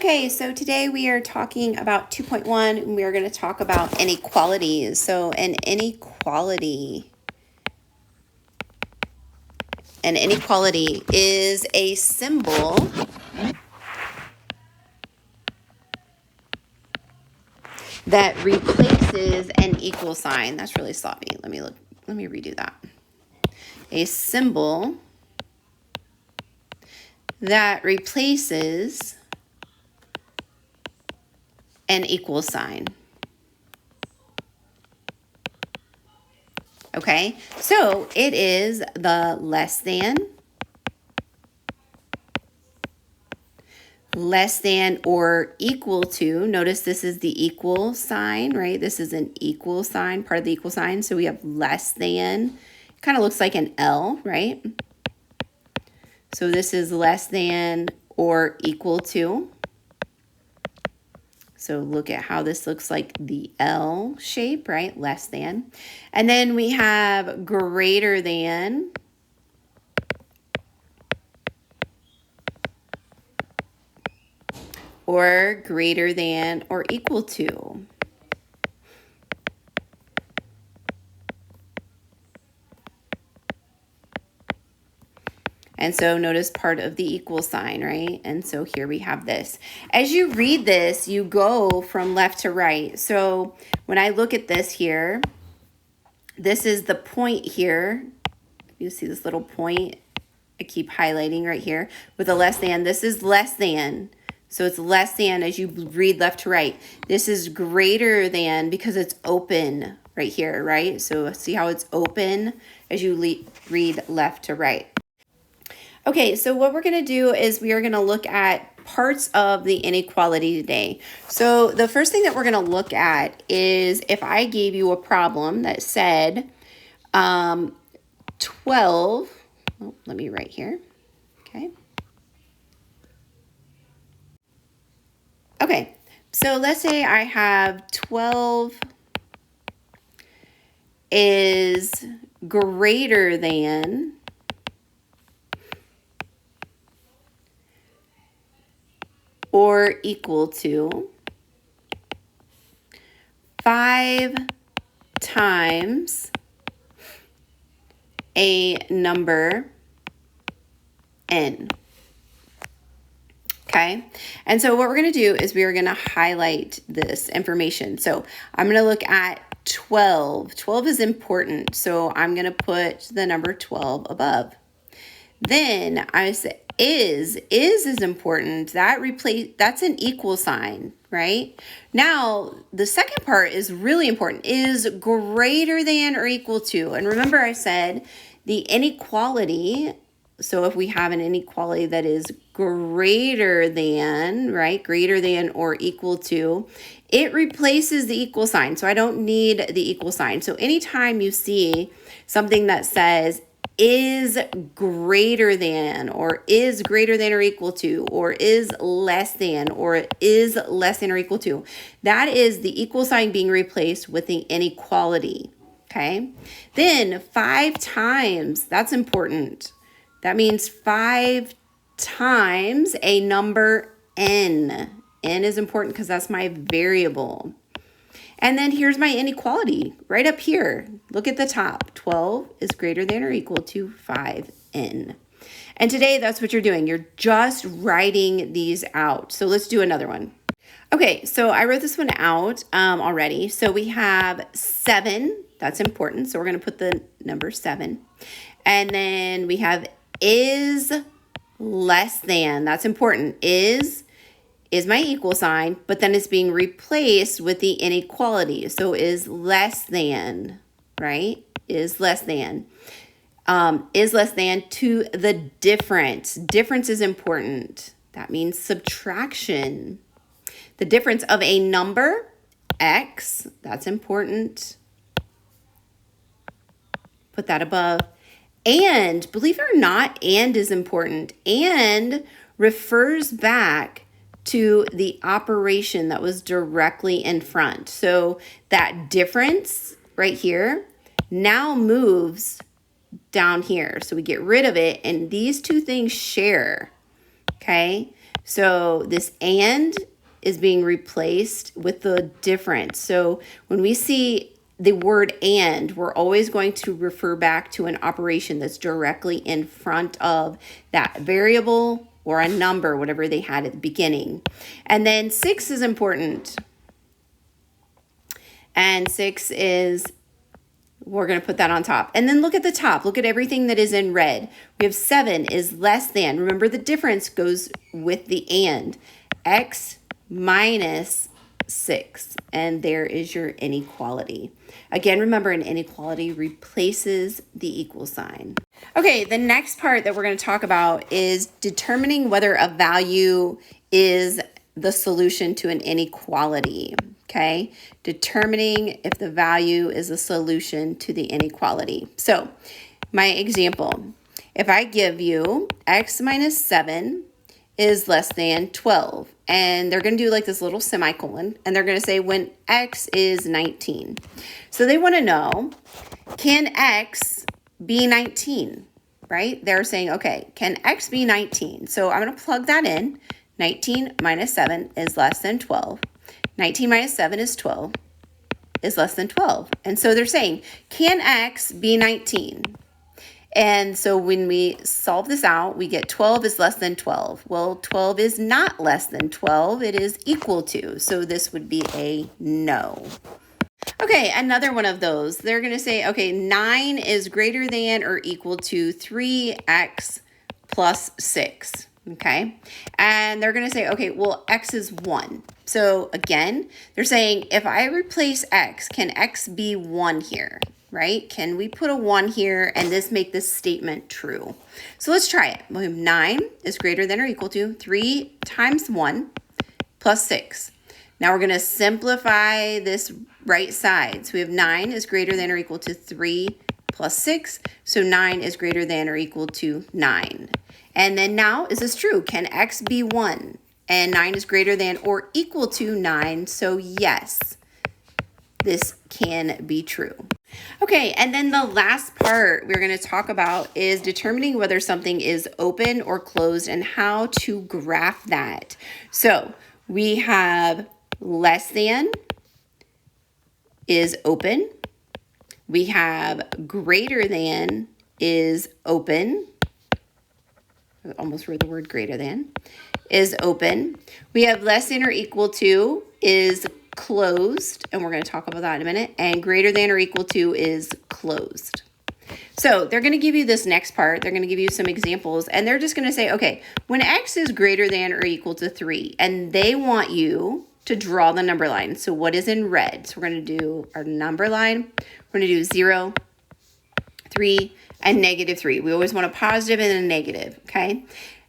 Okay, so today we are talking about 2.1 and we are going to talk about inequalities. So an inequality is a symbol that replaces an equal sign. That's really sloppy. Let me redo that. A symbol that replaces an equal sign. Okay, so it is the less than or equal to. Notice this is the equal sign, right? This is an equal sign, part of the equal sign. So we have less than, kind of looks like an L, right? So this is less than or equal to. So look at how this looks like the L shape, right? Less than. And then we have greater than, or greater than or equal to. And so notice part of the equal sign, right? And so here we have this. As you read this, you go from left to right. So when I look at this here, this is the point here. You see this little point I keep highlighting right here with a less than. This is less than. So it's less than as you read left to right. This is greater than because it's open right here, right? So see how it's open as you read left to right. Okay, so what we're going to do is we are going to look at parts of the inequality today. So the first thing that we're going to look at is if I gave you a problem that said 12, let me write here, okay. Okay, so let's say I have 12 is greater than or equal to 5 times a number n. Okay, and so what we're going to do is we are going to highlight this information. So I'm going to look at 12. 12 is important, so I'm going to put the number 12 above. Then I say is important. That's an equal sign, right? Now, the second part is really important. Is greater than or equal to. And remember I said the inequality, so if we have an inequality that is greater than, right? Greater than or equal to, it replaces the equal sign. So I don't need the equal sign. So anytime you see something that says is greater than or is greater than or equal to or is less than or is less than or equal to, that is the equal sign being replaced with the inequality, okay? Then 5 times, that's important. That means 5 times a number n. N is important because that's my variable. And then here's my inequality right up here. Look at the top. 12 is greater than or equal to 5n. And today that's what you're doing. You're just writing these out. So let's do another one. Okay, so I wrote this one out already. So we have 7. That's important. So we're going to put the number 7. And then we have is less than. That's important. Is my equal sign, but then it's being replaced with the inequality. So is less than, right? Is less than to the difference. Difference is important. That means subtraction. The difference of a number, x, that's important. Put that above. And believe it or not, and is important. And refers back to the operation that was directly in front. So that difference right here now moves down here. So we get rid of it and these two things share, okay? So this and is being replaced with the difference. So when we see the word and, we're always going to refer back to an operation that's directly in front of that variable or a number, whatever they had at the beginning. And then 6 is important. And 6 is, we're going to put that on top. And then look at the top. Look at everything that is in red. We have 7 is less than. Remember, the difference goes with the and. X minus 6. And there is your inequality. Again, remember, an inequality replaces the equal sign. Okay, the next part that we're going to talk about is determining whether a value is the solution to an inequality. Okay, determining if the value is a solution to the inequality. So my example, if I give you x minus 7 is less than 12, and they're going to do like this little semicolon, and they're going to say when x is 19. So they want to know, can x be 19, right? They're saying, okay, can x be 19? So I'm going to plug that in. 19 minus 7 is less than 12. 19 minus 7 is 12, is less than 12. And so they're saying, can x be 19? And so when we solve this out, we get 12 is less than 12. Well, 12 is not less than 12. It is equal to. So this would be a no. Okay, another one of those. They're going to say, okay, 9 is greater than or equal to 3x plus 6. Okay, and they're going to say, okay, well, x is 1. So again, they're saying if I replace x, can x be 1 here, right? Can we put a 1 here and this make this statement true? So let's try it. We have 9 is greater than or equal to 3 times 1 plus 6. Now we're going to simplify this right side. So we have 9 is greater than or equal to 3 plus 6. So 9 is greater than or equal to 9. And then now, is this true? Can x be 1? And 9 is greater than or equal to 9. So yes, this can be true. Okay, and then the last part we're going to talk about is determining whether something is open or closed and how to graph that. So we have less than is open. We have greater than is open. I almost wrote the word greater than, is open. We have less than or equal to is closed, and we're going to talk about that in a minute, and greater than or equal to is closed. So they're going to give you this next part. They're going to give you some examples, and they're just going to say, okay, when x is greater than or equal to 3, and they want you to draw the number line. So what is in red? So we're going to do our number line. We're going to do 0, 3, and negative 3. We always want a positive and a negative, okay?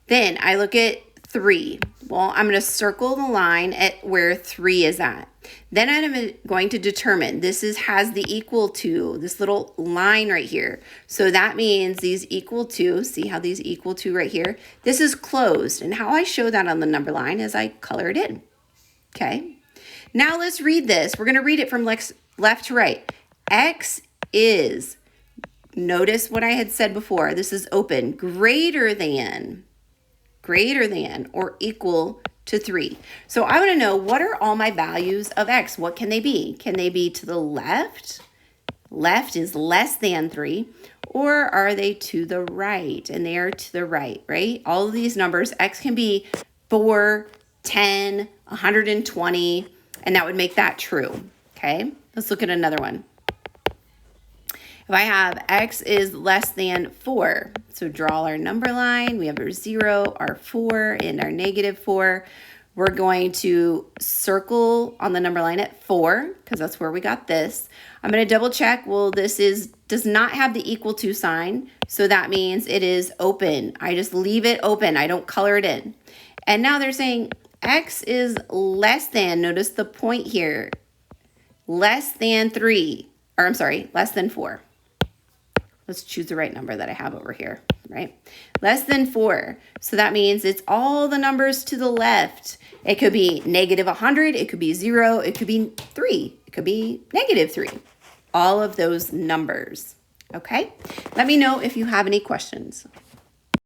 Then I look at 3. Well, I'm going to circle the line at where 3 is at. Then I'm going to determine this has the equal to, this little line right here. So that means these equal to, see how these equal to right here? This is closed. And how I show that on the number line is I color it in, okay? Now let's read this. We're going to read it from left to right. X is, notice what I had said before. This is open. Greater than or equal to 3. So I want to know, what are all my values of x? What can they be? Can they be to the left? Left is less than 3. Or are they to the right? And they are to the right, right? All of these numbers, x can be 4, 10, 120, and that would make that true, okay? Let's look at another one. If I have x is less than 4, so draw our number line. We have our 0, our 4, and our negative 4. We're going to circle on the number line at 4, because that's where we got this. I'm going to double check. Well, this does not have the equal to sign, so that means it is open. I just leave it open. I don't color it in. And now they're saying x is less than, notice the point here, less than 3, or I'm sorry, less than 4. Let's choose the right number that I have over here, right? Less than 4. So that means it's all the numbers to the left. It could be negative 100. It could be 0. It could be 3. It could be negative 3. All of those numbers, okay? Let me know if you have any questions.